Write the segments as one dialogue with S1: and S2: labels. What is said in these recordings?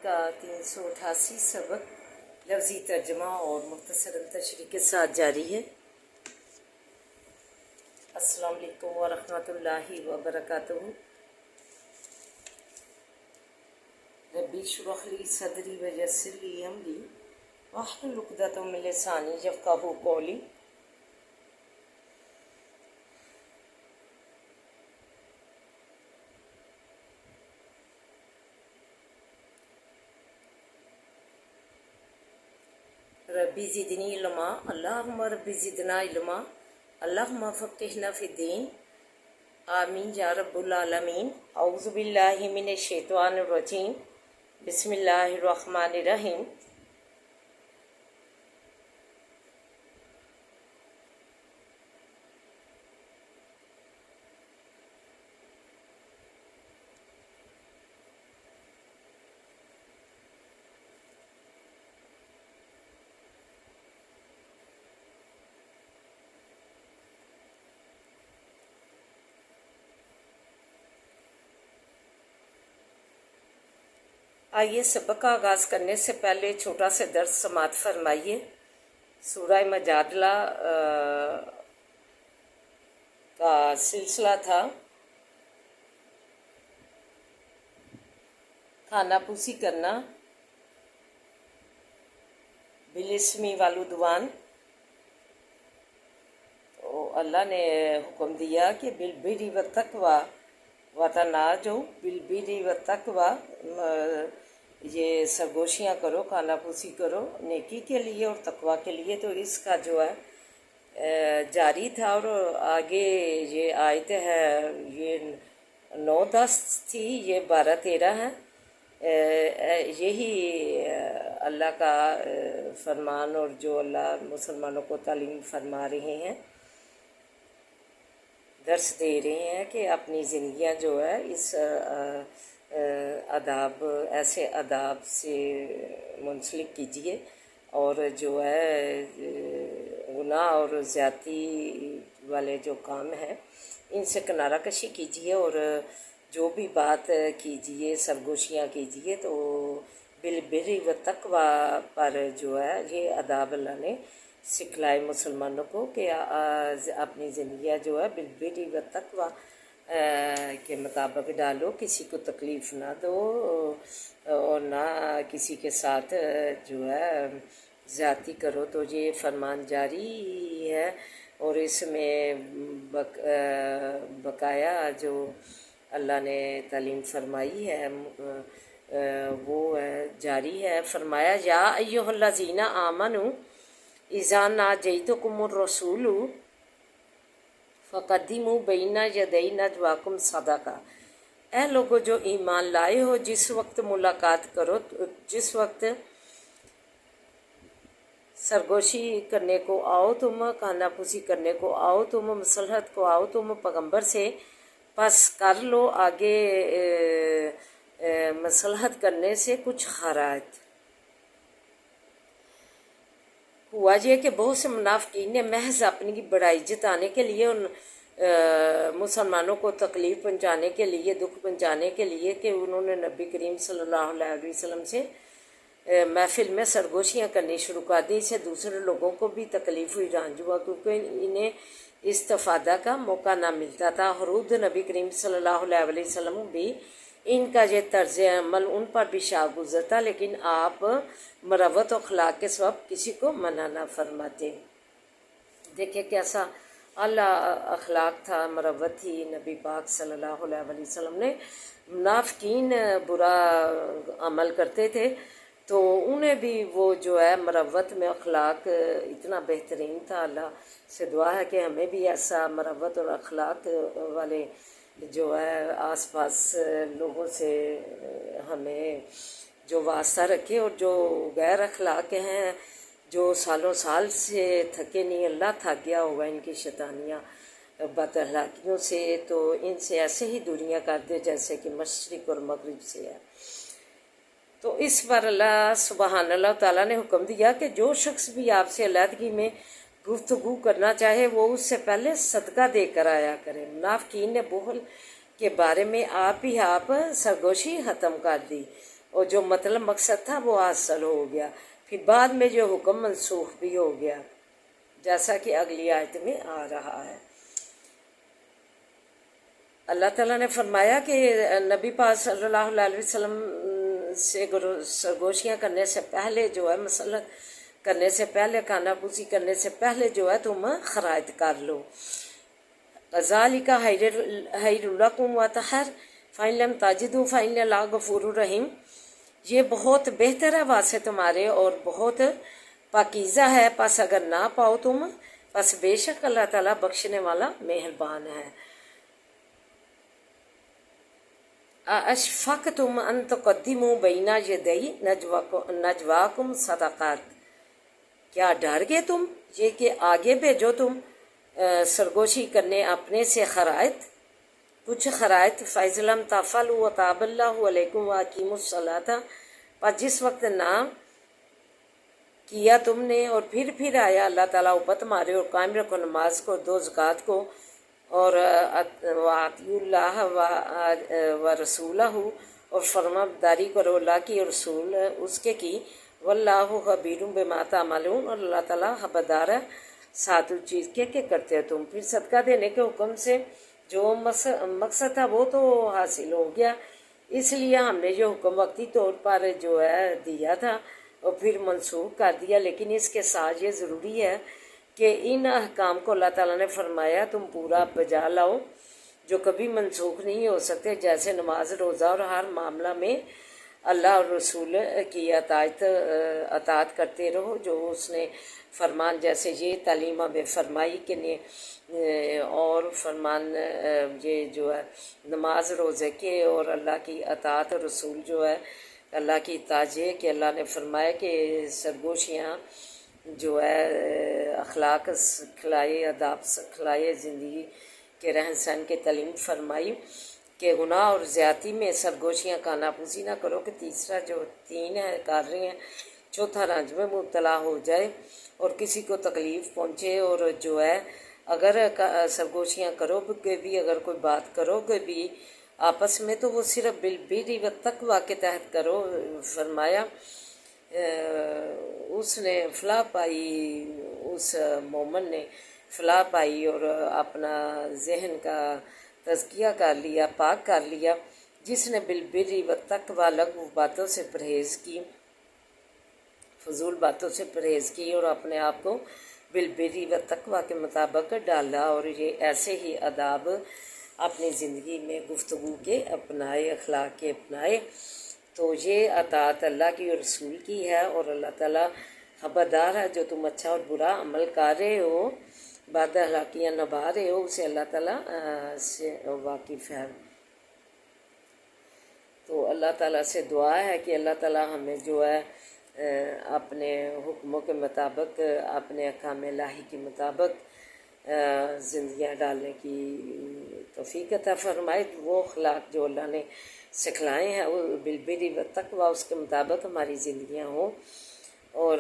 S1: کا 388 سبق لفظی ترجمہ اور مختصر تشریح کے ساتھ جاری ہے۔ السلام علیکم ورحمۃ اللہ وبرکاتہ۔ ربی اشرح لی صدری ویسر لی امری واحلل عقدۃ من لسانی یفقہوا قولی۔ ربی زدنی علما، اللہم ربی زدنا علما، اللہم فقہنا فی الدین، آمین یا رب العالمین۔ اعوذ باللہ من الشیطان الرجیم، بسم اللہ الرحمن الرحیم۔ آئیے سبق کا آغاز کرنے سے پہلے چھوٹا سے درس سماعت فرمائیے۔ سورہ مجادلہ کا سلسلہ تھا کھانا پوسی کرنا بالاسمی والعدوان۔ تو اللہ نے حکم دیا کہ بالبر والتقوی وتناجوا بالبر والتقوی، یہ سرگوشیاں کرو، کھانا پوسی کرو نیکی کے لیے اور تقوی کے لیے۔ تو اس کا جو ہے جاری تھا، اور آگے یہ آیت ہے، یہ 9-10 تھی، یہ 12-13 ہے۔ یہی اللہ کا فرمان اور جو اللہ مسلمانوں کو تعلیم فرما رہے ہیں، درس دے رہے ہیں کہ اپنی زندگیاں جو ہے اس ایسے آداب سے منسلک کیجیے، اور جو ہے گناہ اور زیادتی والے جو کام ہیں ان سے کنارہ کشی کیجیے، اور جو بھی بات کیجیے، سرگوشیاں کیجیے، تو بالبر والتقوی پر جو ہے یہ آداب اللہ نے سکھلائے مسلمانوں کو کہ اپنی زندگیاں جو ہے بالبر والتقوی کے مطابق ڈالو، کسی کو تکلیف نہ دو اور نہ کسی کے ساتھ جو ہے زیادتی کرو۔ تو یہ فرمان جاری ہے، اور اس میں بقایا جو اللہ نے تعلیم فرمائی ہے وہ جاری ہے۔ فرمایا یا ایھا الذین آمنوا اذا ناجیتکم الرسول فقدموا بین یدی نجواکم صدقہ۔ اے لوگو جو ایمان لائے ہو، جس وقت ملاقات کرو، جس وقت سرگوشی کرنے کو آؤ تم، کھانا پوسی کرنے کو آؤ تم، مصلحت کو آؤ تم پیغمبر سے، پس کر لو آگے مصلحت کرنے سے کچھ خراج۔ ہوا یہ کہ بہت سے منافقین نے محض اپنی بڑائی جتانے کے لیے، ان مسلمانوں کو تکلیف پہنچانے کے لیے، دکھ پہنچانے کے لیے، کہ انہوں نے نبی کریم صلی اللہ علیہ وسلم سے محفل میں سرگوشیاں کرنی شروع کر دی، سے دوسرے لوگوں کو بھی تکلیف ہوئی، رنج ہوا، کیونکہ انہیں استفادہ کا موقع نہ ملتا تھا۔ حضور نبی کریم صلی اللہ علیہ وسلم بھی ان کا یہ طرز عمل ان پر بھی شاہ گزرتا، لیکن آپ مروت و اخلاق کے سبب کسی کو منع نہ فرماتے۔ دیکھیں کیسا اعلیٰ اخلاق تھا، مروت تھی نبی پاک صلی اللہ علیہ وسلم نے۔ منافقین برا عمل کرتے تھے، تو انہیں بھی وہ جو ہے مروت میں اخلاق اتنا بہترین تھا۔ اللہ سے دعا ہے کہ ہمیں بھی ایسا مروت اور اخلاق والے جو ہے آس پاس لوگوں سے ہمیں جو واسطہ رکھے، اور جو غیر اخلاق ہیں، جو سالوں سال سے تھکے نہیں، اللہ تھک گیا ہوگا ان کی شیطانیاں بد اخلاقیوں سے، تو ان سے ایسے ہی دوریاں کر دے جیسے کہ مشرق اور مغرب سے ہے۔ تو اس پر اللہ سبحان اللہ تعالیٰ نے حکم دیا کہ جو شخص بھی آپ سے علیحدگی میں گفتگو کرنا چاہے، وہ اس سے پہلے صدقہ دے کر آیا کرے۔ منافقین نے بخل کے بارے میں آپ سرگوشی ختم کر دی، اور جو مطلب مقصد تھا وہ حاصل ہو گیا. پھر بعد میں جو حکم منسوخ بھی ہو گیا، جیسا کہ اگلی آیت میں آ رہا ہے. اللہ تعالیٰ نے فرمایا کہ نبی پاک صلی اللہ علیہ وسلم سے سرگوشیاں کرنے سے پہلے جو ہے مسلط کرنے سے پہلے، کھانا پوسی کرنے سے پہلے جو ہے تم خرائط کر لو. ذالک خیر لکم وطہر فإن لم تجدوا فإن اللہ غفور رحیم. یہ بہت بہتر ہے واسطے تمہارے اور بہت پاکیزہ ہے، پس اگر نہ پاؤ تم پس بے شک اللہ تعالیٰ بخشنے والا مہربان ہے. اشفقتم ان تقدموا بین یدی نجواکم صدقات. کیا ڈر گئے تم یہ کہ آگے بھیجو تم سرگوشی کرنے اپنے سے خرائط، کچھ خرائط. فَإِذْ لَمْ تَفْعَلُوا وَتَابَ اللَّهُ عَلَيْكُمْ وَأَقِیمُوا الصَّلَاةَ. پر جس وقت نہ کیا تم نے اور پھر آیا اللہ تعالیٰ اوپر تمہارے، اور قائم رکھو نماز کو، دو زکوٰۃ کو، اور وَأَطِیعُوا اللَّهَ وَرَسُولَهُ، اور فرما برداری کرو اللہ کی اور رسول اس کے کی. وَاللَّهُ خَبِیرٌ بِمَا تَعْمَلُونَ، اور اللہ تعالیٰ خبردار ہے ساتھ اس چیز کے کرتے ہو تم. پھر صدقہ دینے کے حکم سے جو مقصد تھا وہ تو حاصل ہو گیا، اس لیے ہم نے جو حکم وقتی طور پر جو ہے دیا تھا اور پھر منسوخ کر دیا. لیکن اس کے ساتھ یہ ضروری ہے کہ ان احکام کو اللہ تعالیٰ نے فرمایا تم پورا بجا لاؤ، جو کبھی منسوخ نہیں ہو سکتے، جیسے نماز، روزہ، اور ہر معاملہ میں اللہ اور رسول کی اطاعت کرتے رہو. جو اس نے فرمان جیسے یہ تعلیم ہمیں فرمائی کہ اور فرمان یہ جو ہے نماز روزے کے اور اللہ کی اطاعت، رسول جو ہے اللہ کی اطاعت، یہ کہ اللہ نے فرمایا کہ سرگوشیاں جو ہے اخلاق سکھلائے، آداب سکھلائے، زندگی کے رہن سہن کے تعلیم فرمائی کہ گناہ اور زیادتی میں سرگوشیاں کھانا پوسی نہ کرو، کہ تیسرا جو تین ہے کر رہی ہیں، چوتھا رنج میں مبتلا ہو جائے اور کسی کو تکلیف پہنچے. اور جو ہے اگر سرگوشیاں کرو گے بھی، اگر کوئی بات کرو گے بھی آپس میں تو وہ صرف بالبر والتقویٰ کے تحت کرو. فرمایا اس نے فلاح پائی، اس مومن نے فلاح پائی اور اپنا ذہن کا تزکیہ کر لیا، پاک کر لیا، جس نے بالبر والتقویٰ لغو باتوں سے پرہیز کی، فضول باتوں سے پرہیز کی، اور اپنے آپ کو بالبر والتقویٰ کے مطابق ڈالا. اور یہ ایسے ہی آداب اپنی زندگی میں گفتگو کے اپنائے، اخلاق کے اپنائے. تو یہ اطاعت اللہ کی اور رسول کی ہے، اور اللہ تعالیٰ خبردار ہے جو تم اچھا اور برا عمل کر رہے ہو، بد اخلاقیاں نبھا رہے ہو، اسے اللہ تعالیٰ سے واقف ہے. تو اللہ تعالیٰ سے دعا ہے کہ اللہ تعالیٰ ہمیں جو ہے اپنے حکموں کے مطابق، اپنے احکام الہی کے مطابق زندگیاں ڈالنے کی توفیق عطا فرمائے. وہ اخلاق جو اللہ نے سکھلائے ہیں وہ بالبر والتقویٰ اس کے مطابق ہماری زندگیاں ہوں، اور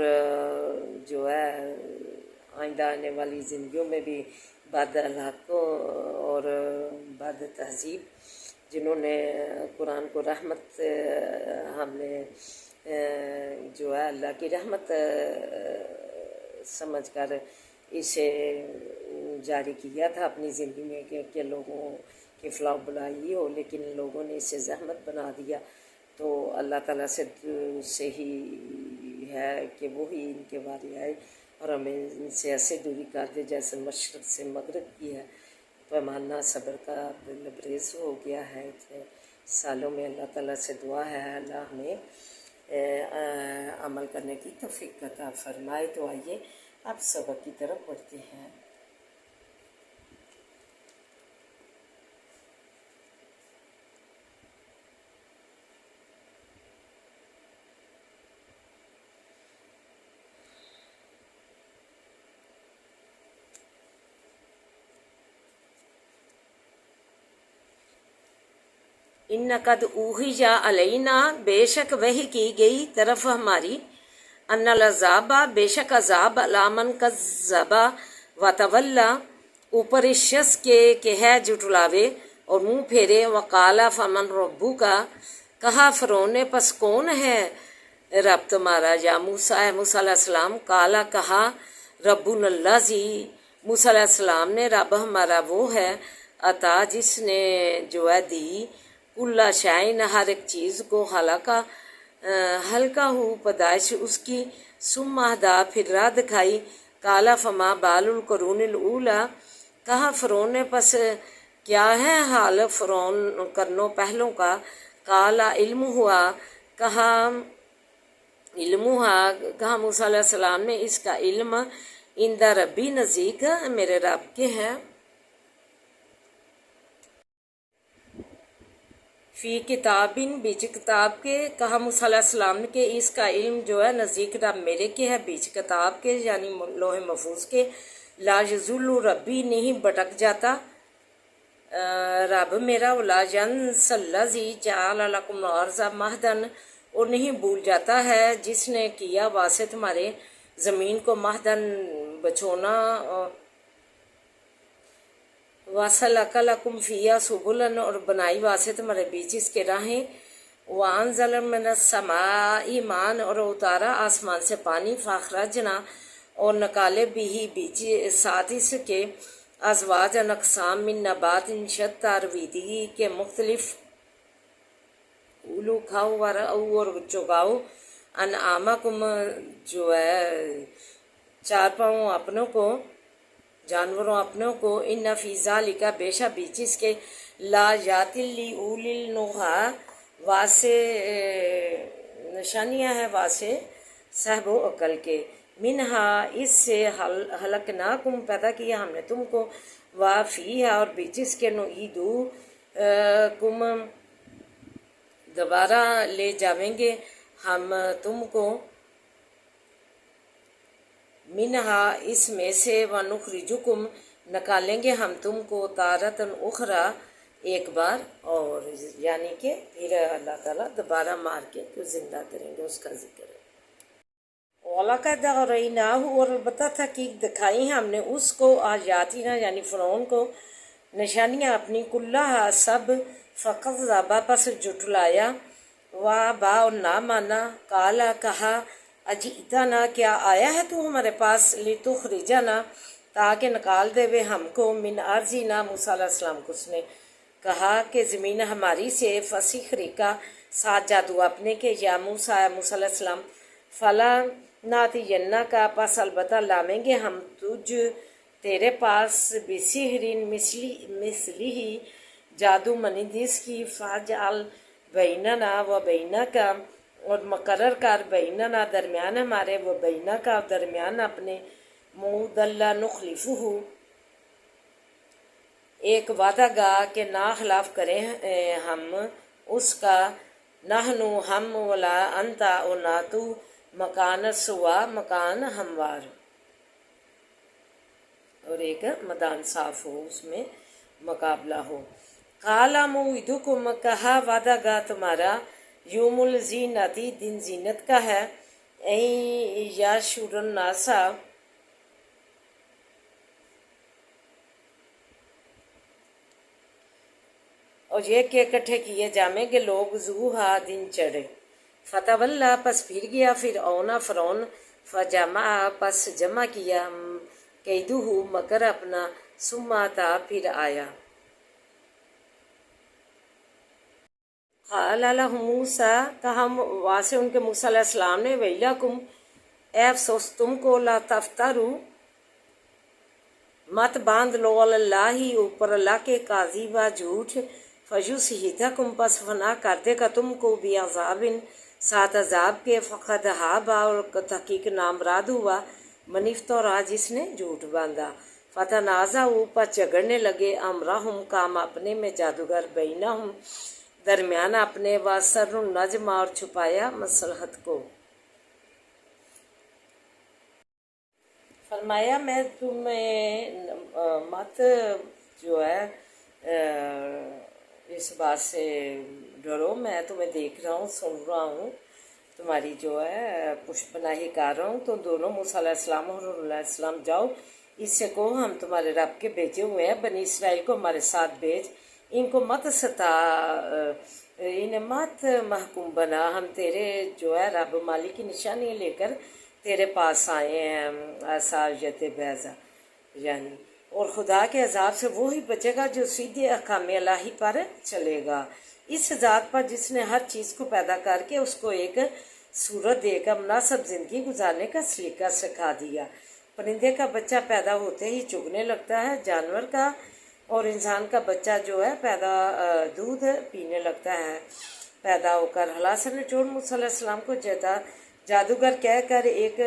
S1: جو ہے آئندہ آنے والی زندگیوں میں بھی بد اخلاقوں اور بد تہذیب جنہوں نے قرآن کو رحمت ہم نے جو ہے اللہ کی رحمت سمجھ کر اسے جاری کیا تھا اپنی زندگی میں کہ لوگوں کی فلاح و بلائی ہو، لیکن لوگوں نے اسے زحمت بنا دیا. تو اللہ تعالیٰ سے ہی ہے کہ وہی ان کے بارے آئے اور ہمیں ان سے ایسے دوری کر دے جیسے مشرق سے مغرب کی ہے. پیمانہ صبر کا لبریز ہو گیا ہے. اتنے سالوں میں اللہ تعالیٰ سے دعا ہے اللہ ہمیں عمل کرنے کی توفیق عطا فرمائے. تو آئیے اب سبق کی طرف بڑھتے ہیں. ان قد اوحی علینا، بے شک وحی کی گئی طرف ہماری، ان العذاب، بے شک عذاب، علی من کذب وتولی، اوپر اس شخص کے کہ ہے جھٹلاوے اور منہ پھیرے. وقال فمن ربک، کہا فرعون نے پس کون ہے رب تمہارا یا موسیٰ ہے موسیٰ علیہ السلام؟ کالا کہا ربنا الذی، موسیٰ علیہ السلام نے رب ہمارا وہ ہے عطا جس نے جو ہے دی کل شائن ہر ایک چیز کو ہلکا ہو پیدائش اس کی، ثم اہدا پھر راہ دکھائی، کالا فما بال القرون الاولی، کہا فرعون نے پس کیا ہے حال فرعون کرنوں پہلوں کا، کالا علم ہوا، کہا علم ہوا، کہا موسیٰ علیہ السلام نے اس کا علم عند ربی نزدیک میرے رب کے ہے، فی کتابن بیچ کتاب کے، کہا موسیٰ علیہ السلام نے کہ اس کا علم جو ہے نزدیک رب میرے کے ہے، بیچ کتاب کے یعنی لوح محفوظ کے، لا یضل ربی نہیں بھٹک جاتا رب میرا، ولا ینس الذی جعل لکم الارض مہدن، اور نہیں بھول جاتا ہے جس نے کیا واسطے تمہارے زمین کو مہدن بچونا، وَسَلَكَ لَكُمْ فِيهَا سُبُلًا، اور بنائی واسطے تمہارے بیچ اس کے راہیں، وَأَنزَلَ مِنَ السَّمَاءِ مَاءً، اور اتارا آسمان سے پانی، فَأَخْرَجْنَا، اور نکالے بھی بیچ ساتھ اس کے، ازواجًا اقسام من نبات شتیٰ، رویدگی کے مختلف، اولو کھاؤ ورعو، اور چگاؤ، انعامکم جو ہے چار پاؤں اپنوں کو، جانوروں اپنوں کو، ان فی ذالک بے شک بیچ اس کے، لا یات لاولی النہی، واسے نشانیاں ہیں واسے صاحب و عقل کے، منہا اس سے خلقناکم پیدا کیا ہم نے تم کو، وفیہا اور بیچ اس کے، نعیدکم دوبارہ لے جاویں گے ہم تم کو، منہا اس میں سے، ونخرجکم نکالیں گے ہم تم کو، تارۃ اخری ایک بار اور، یعنی کہ پھر اللہ تعالیٰ دوبارہ مار کے پھر زندہ کریں گے، اس کا ذکر ہے۔ وَلَقَدْ أَرَيْنَاهُ، اور البتہ تحقیق دکھائی ہم نے اس کو، آیاتنا یعنی فرعون کو، نشانیاں اپنی، کلھا سب، فَكَذَّبَ پس جھٹلایا، وَأَبَىٰ اور نہ مانا، قَالَ کہا اجئتنا کیا آیا ہے تو ہمارے پاس، لِتُخْرِجَنَا تاکہ نکال دے وے ہم کو، من ارضنا، موسیٰ علیہ السلام کو اس نے کہا کہ زمین ہماری سے، فَسِحْرِكَ ساتھ جادو اپنے کے، یا موسیٰ علیہ السلام، فلا ناتینک پس البتہ لامیں گے ہم تجھ تیرے پاس، بسحرٍ مثلہ جادو مانند اس کی، فاجعل بیننا و بینک اور مقرر کر، بیننا درمیان ہمارے، و بینک اور درمیان اپنے، موعدا نخلفہ ایک وعدہ گاہ کہ نا خلاف کریں ہم اس کا، نحن ہم، ولا انت اور نہ تو، مکان سوا مکان ہموار، اور ایک میدان صاف ہو اس میں مقابلہ ہو۔ قال موعدکم کہا وعدہ گاہ تمہارا، یوم الزینتی دن زینت کا ہے، این یحشر الناس اور یہ کہ اکٹھے کیے جامیں گے لوگ، ضحیٰ دن چڑھے، فتولی پس پھر گیا فرعون فرعون، فجمع پس جمع کیا، کیدہ مکر اپنا، ثم اتی پھر آیا، قال لہ موسیٰ کہا واسے ان کے موسیٰ علیہ السلام نے، ویلکم اے افسوس تم کو، لا تفتروا مت باندھ لو، علی اللہ اوپر اللہ کے، کاذبا جھوٹ، فیسحتکم پس فنا کر دے گا تم کو، بعذاب ساتھ عذاب کے، فقد ہاب اور تحقیق نامراد ہوا، من افترا جس نے جھوٹ باندھا، فتنازعوا پس جھگڑنے لگے، امرہم کام اپنے میں، جادوگر، بینہم درمیان اپنے، واسروا النجم اور چھپایا مصلحت کو، فرمایا میں تمہیں مت جو ہے اس بات سے ڈرو، میں تمہیں دیکھ رہا ہوں، سن رہا ہوں، تمہاری جو ہے پشت پناہی کر رہا ہوں، تو دونوں موسیٰ علیہ السلام اور ہارون علیہ السلام جاؤ، اس سے کہو ہم تمہارے رب کے بھیجے ہوئے ہیں، بنی اسرائیل کو ہمارے ساتھ بھیج، ان کو مت انہیں مت محکوم بنا، ہم تیرے جو ہے رب مالک کی نشانی لے کر تیرے پاس آئے ہیں ساجت بیضا، یعنی اور خدا کے عذاب سے وہی بچے گا جو سیدھے احکام الہی پر چلے گا، اس ذات پر جس نے ہر چیز کو پیدا کر کے اس کو ایک صورت دے کر مناسب زندگی گزارنے کا سلیقہ سکھا دیا۔ پرندے کا بچہ پیدا ہوتے ہی چگنے لگتا ہے، جانور کا اور انسان کا بچہ جو ہے دودھ پینے لگتا ہے۔ پیدا ہو کر ہلاسن نے چور موسیٰ علیہ السلام کو جادوگر کہہ کر ایک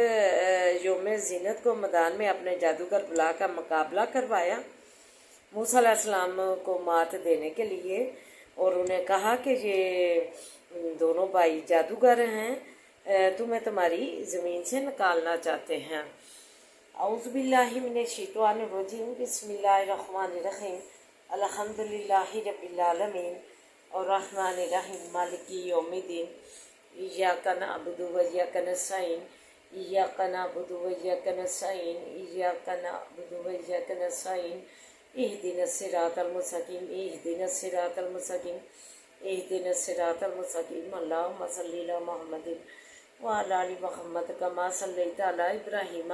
S1: یوم زینت کو میدان میں اپنے جادوگر بلا کا مقابلہ کروایا موسیٰ علیہ السلام کو مات دینے کے لیے، اور انہیں کہا کہ یہ دونوں بھائی جادوگر ہیں، تمہیں تمہاری زمین سے نکالنا چاہتے ہیں۔ اعوذ باللہ من الشیطان الرجیم، بسم اللہ الرحمن الرحیم، الحمدللہ رب العالمین الرحمن الرحیم مالک یوم الدین، ایاک نعبد و ایاک نستعین، ایاک نعبد و ایاک نستعین، ایاک نعبد و ایاک نستعین، اہدنا الصراط المستقیم، اہدنا الصراط المستقیم، اہدنا الصراط المستقیم، اللہم صلی علی محمد وعلی آل محمد کما صلیت علی ابراہیم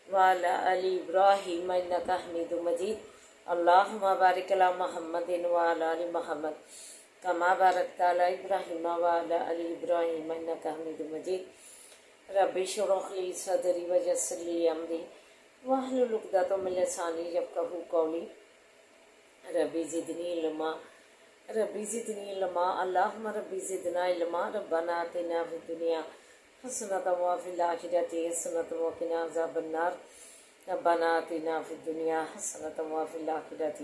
S1: وعلی آل ابراہیم انک حمید مجید، اللہم بارک علی محمد وعلی آل محمد کما بارکت علی ابراہیم وعلی آل ابراہیم انک حمید مجید، رب اشرح لی صدری ویسر لی امری واحلل عقدۃ من لسانی یفقہوا قولی، ربی زدنی علما، ربی زدنی علما، اللہم ربی زدنا علما، ربنا آتنا فی الدنیا حسنۃ وفی الآخرۃ حسنۃ وقنا عذاب النار، ربنا آتنا فی الدنیا حسنۃ وفی الآخرۃ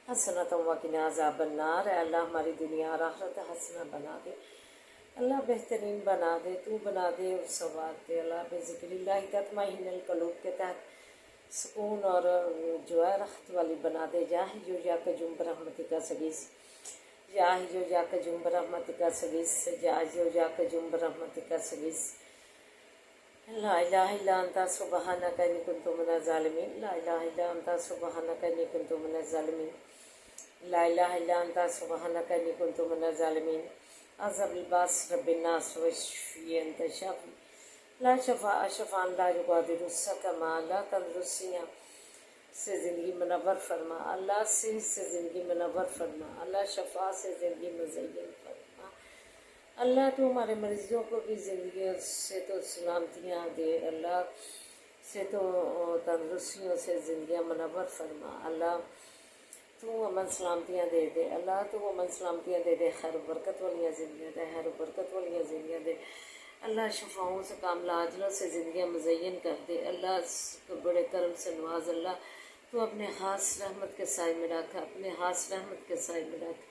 S1: حسنۃ وقنا عذاب النار۔ اے اللہ ہماری دنیا اور آخرت حسنہ بنا دے، اللہ بہترین بنا دے، تو بنا دے اور ثواب دے، اللہ بذکر اللہ تطمئن القلوب کے تحت سکون اور جو ہے رحمت والی بنا دے، یا حیّ یا قیوم برحمتک استغیث، یا حیّ یا قیوم برحمتک استغیث، یا حیّ یا قیوم برحمتک استغیث، لا الہ الا انت سبحانک انی کنت من الظالمین، لا الہ الا انت سبحانک انی کنت من الظالمین، لا الہ الا انت سبحانک انی کنت من الظالمین، عذب الباس رب الناس واشفی انت شافی، لا شفاء شفاء لا یغادر سقما، اللہ تندرستیاں سے زندگی منور فرما، اللہ صحت سے زندگی منور فرما، اللہ شفا سے زندگی مزین فرما، اللہ تو ہمارے مریضوں کو بھی زندگی سے تو سلامتیاں دے، اللہ سے تو تندرستیوں سے زندگیاں منور فرما، اللہ تو امن سلامتیاں دے دے، اللہ تو امن سلامتیاں دے دے، خیر و برکت والیاں زندگیاں دے، خیر و برکت والیاں زندگیاں دے، اللہ شفاؤں سے کاملہ عاجلوں سے زندگیاں مزین کر دے، اللہ بڑے کرم سے نواز، اللہ تو اپنے خاص رحمت کے سائے میں رکھ، اپنے خاص رحمت کے سائے میں رکھ،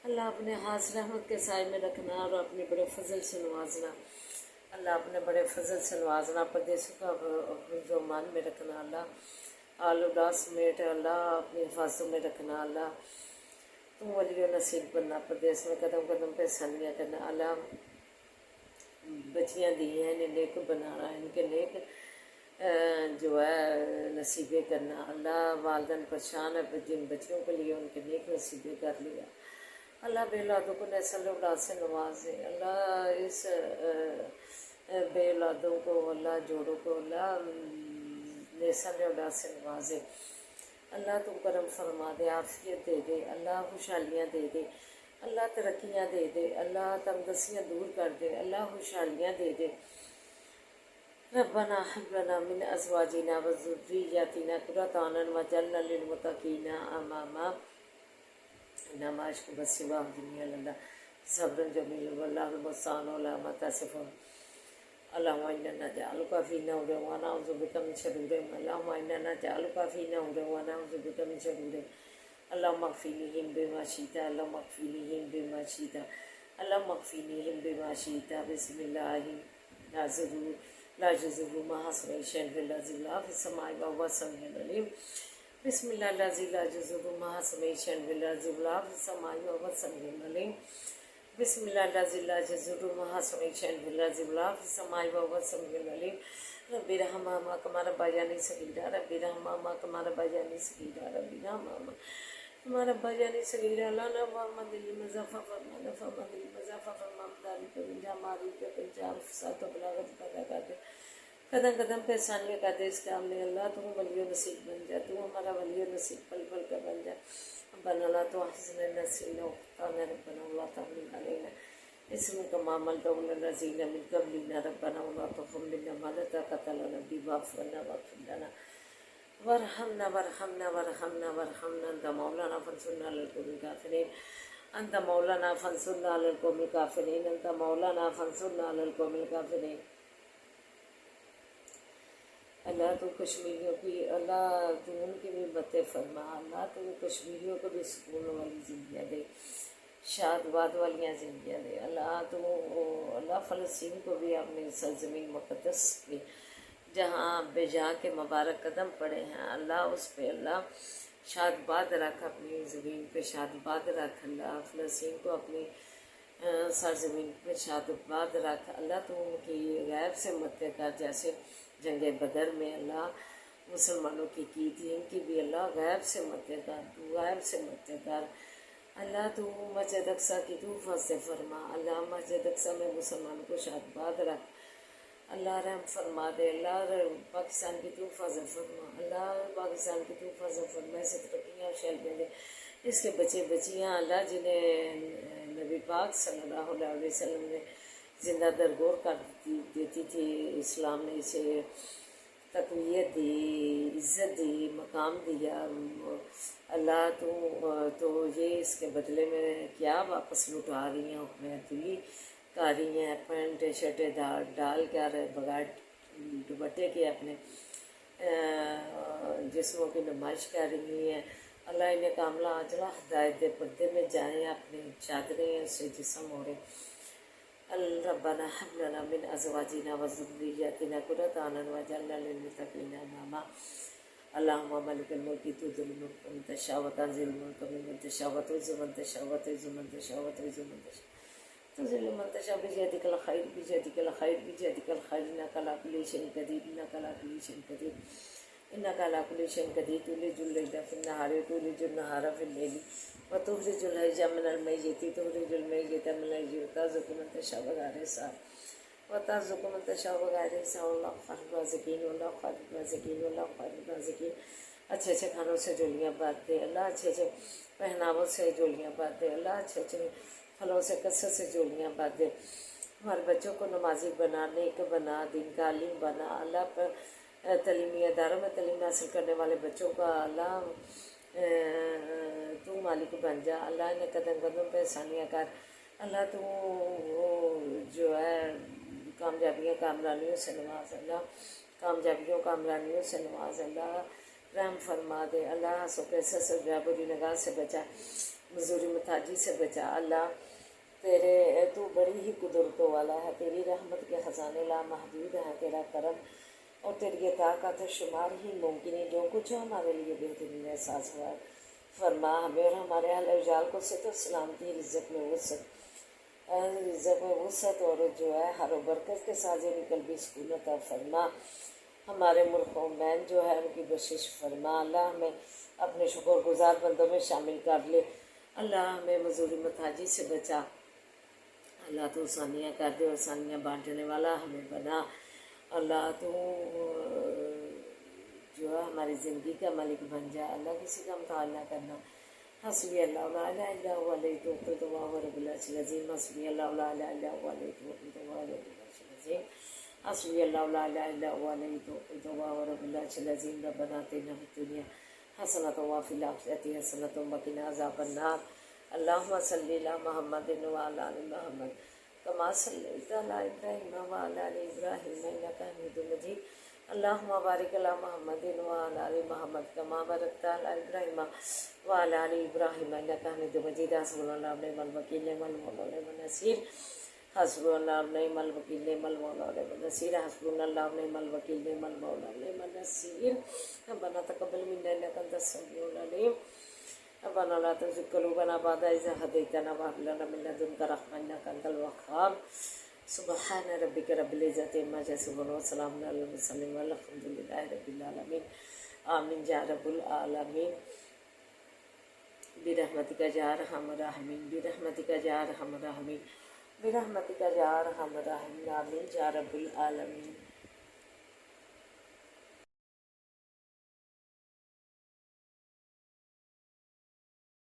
S1: اللہ اپنے خاص رحمت کے سائے میں رکھنا اور اپنے بڑے فضل سے نوازنا، اللہ اپنے بڑے فضل سے نوازنا، پردیسوں کا حفظ و امان میں رکھنا، اللہ آل اولاد سمیت اللہ اپنی حفاظتوں میں رکھنا، اللہ تم ولی و نصیر بننا، پردیس میں قدم قدم پہ سنیاں کرنا، اللہ بچیاں دی ہیں انہیں نیک بنانا، ان کے نیک جو ہے نصیبیں کرنا، اللہ والدین پریشان ہے جن بچیوں کے لیے ان کے نیک نصیبیں کر لیا، اللہ بے اولادوں کو نسل اولاد سے نوازے، اللہ اس بے اولادوں کو، اللہ جوڑوں کو اللہ نسل اولاد سے نوازے، اللہ تم کرم فرما دے، عافیت دے دے، اللہ خوشحالیاں دے دے، اللہ ترقیاں دے دے، اللہ تنگدستیاں دور کر دے، اللہ خوشحالیاں دے دے، ربنا ہب لنا من ازواجنا وذریاتنا قرۃ اعین واجعلنا للمتقین اماما، انما اشکو بثی وحزنی علی اللہ صبر جمیل واللہ المستعان علی ما تصفون، اللہم انا نجعلک فی نحورہم ونعوذ بک من شرورہم، اللہم انا نجعلک فی نحورہم ونعوذ بک من شرورہم، اللہم اکفینیہم بما شئت، اللہم اکفینیہم بما شئت، اللہم اکفینیہم بما شئت، بسم اللہ لا یضر مع اسمہ شیء فی الارض ولا فی السماء وهو السمیع العلیم، بسم اللہ الذی لا یضر مع اسمہ شیء فی الارض ولا فی السماء وهو السمیع العلیم، بسم اللہ الذی لا یضر مع اسمہ شیء فی الارض ولا فی السماء وهو السمیع العلیم، رب ارحمہما کما ربیانی صغیرا، رب ارحمہما کما ربیانی صغیرا، رب ارحمہما ہمارا ابا جانی صغیر اللہ نہ محمد علی مضافہ فرما نفع محمد علی مضافہ فرما مداری پہ بنجا معروف پہ پنجاب فساد و بلاغت پیدا کر دے قدم قدم پہ ثانیہ کا دے اس کام میں اللہ تو ولی و نصیب بن جا تو ہمارا ولی و نصیب پل پل کا بن جا ربنا لا تؤاخذنا إن نسينا وأخطأنا ربنا ولا تحمل علينا اسم كما عملته على الذين من قبلنا ربنا ولا تحملنا ما لا طاقة لنا به واعف عنا واغفر لنا وارحمنا وارحمنا وارحمنا وارحمنا أنت مولانا فانصرنا على القوم الكافرين أنت مولانا فانصرنا على القوم الكافرين أنت مولانا فانصرنا على القوم الكافرين اللہ تو کشمیریوں کی اللہ تو ان کی بھی مدد فرما اللہ تو کشمیریوں کو بھی سکون والی زندگیاں دے شاد باد والیاں زندگیاں دے اللہ تو اللہ فلسطین کو بھی اپنی سرزمین مقدس پہ جہاں بے جا کے مبارک قدم پڑے ہیں اللہ اس پہ اللہ شاد باد رکھ اپنی زمین پہ شاد باد رکھ اللہ فلسطین کو اپنی سرزمین پہ شاد باد رکھ اللہ تو ان کی غیب سے مدد کر جیسے جنگ بدر میں اللہ مسلمانوں کی تھی ان کی بھی اللہ غیب سے مدد کر تو غیب سے مدد کر اللہ تو مسجد اقصیٰ کی تو فضل فرما اللہ مسجد اقصیٰ میں مسلمانوں کو شاد باد رکھ اللہ رحم فرما دے اللہ پاکستان کی تو فضل فرما اللہ پاکستان کی تو فضل فرما اسے ترقیاں شیل دے اس کے بچے بچیاں اللہ جنہیں نبی پاک صلی اللہ علیہ وسلم نے زندہ درگور کر دیتی تھی اسلام نے اسے تقویت دی عزت دی مقام دیا اللہ تو یہ اس کے بدلے میں کیا واپس لٹا رہی ہیں حکم عدلی کر رہی ہیں پینٹ شرٹیں ڈال کر بغیر دوپٹے کے اپنے جسموں کی نمائش کر رہی ہیں اللہ انہیں کاملہ عاجلہ ہدایت دے پردے میں جائیں اپنی چادریں سے جسم اوڑھیں ربنا هب لنا من ازواجنا وذرياتنا قرة اعين واجعلنا للمتقين اماما اللهم مالك الملك تؤتي الملك من تشاء وتنزل الملك ممن تشاء وتعز من تشاء وتعز من تشاء وتعز من تشاء تذل من تشاء بيدك الخير بيدك الخير بيدك الخير انك على كل شيء قدير انك على كل شيء قدير إنك على كل شيء قدير تولج الليل في النهار وتولج النهار في الليل وتخرج الحي من الميت تخرج الميت من الحي وترزق من تشاء بغير حساب وترزق من تشاء بغير حساب والله خير الرازقين والله خير الرازقين والله خير الرازقين اچھے اچھے کھانوں سے جولیاں بات دے اللہ اچھے اچھے پہناووں سے جولیاں بات دے اللہ اچھے اچھے پھلوں سے کثرت سے جولیاں بات دے ہمارے بچوں کو نمازی بنا نیک بنا دین کا عالم بنا اللہ پر تعلیمی اداروں میں تعلیم حاصل کرنے والے بچوں کا اللہ تو مالک بن جا اللہ نے قدم قدم پہ ثانیہ کر اللہ تو جو ہے کامیابیوں کامرانیوں سے نواز اللہ کامیابیوں کامرانیوں سے نواز اللہ رحم فرما دے اللہ ہنسو کیسے سے بری نگاہ سے بچا مزوری متاجی سے بچا اللہ تیرے تو بڑی ہی قدرتوں والا ہے تیری رحمت کے خزانے لامحدود ہیں تیرا کرم اور تیری طاقت شمار ہی ممکن ہے جو کچھ ہمارے لیے بہترین احساس ہوا فرما ہمیں اور ہمارے اہل اجال کو صحت و سلامتی رزق میں وسعت اور جو ہے ہر و برکت کے ساتھ قلبی سکون عطا فرما ہمارے مرحومین جو ہے ان کی بخشش فرما اللہ ہمیں اپنے شکر گزار بندوں میں شامل کر لے اللہ ہمیں مزوری متاجی سے بچا اللہ تو ثانیہ کر دے اور ثانیہ بانٹنے والا ہمیں بنا اللہ تو جو ہے ہماری زندگی کا مالک بن جا اللہ کسی کا مطالعہ نہ کرنا حسبی اللہ لا الہ الا هو علیہ توکلت وهو رب العرش العظیم حسبی اللہ لا الہ الا هو علیہ توکلت وهو رب العرش العظیم حسبی اللہ لا الہ الا هو علیہ توکلت وهو رب العرش العظیم ربنا آتنا فی الدنیا حسنۃ وفی الآخرۃ حسنۃ وقنا عذاب النار اللہم صلی علی محمد وعلی آل محمد كما صليت على إبراهيم وعلى آل إبراهيم إنك حميد مجيد اللهم بارك على محمد وعلى آل محمد كما باركت على إبراهيم وعلى آل إبراهيم إنك حميد مجيد حسبنا الله ونعم الوكيل نعم المولى ونعم النصير حسبنا الله ونعم الوكيل نعم المولى ونعم النصير حسبنا الله ونعم الوكيل نعم المولى ونعم النصير ربنا تقبل منا إنك أنت السميع العليم ربنا لا تزغ قلوبنا بعد إذ هديتنا وهب لنا من لدنك رحمة إنك أنت الوهاب سبحان ربك رب العزة عما يصفون وسلام على المرسلين والحمد لله رب العالمين آمين يا رب العالمين برحمتک یا ارحم الراحمین، برحمتک یا ارحم الراحمین، برحمتک یا ارحم الراحمین، آمین یا رب العالمین۔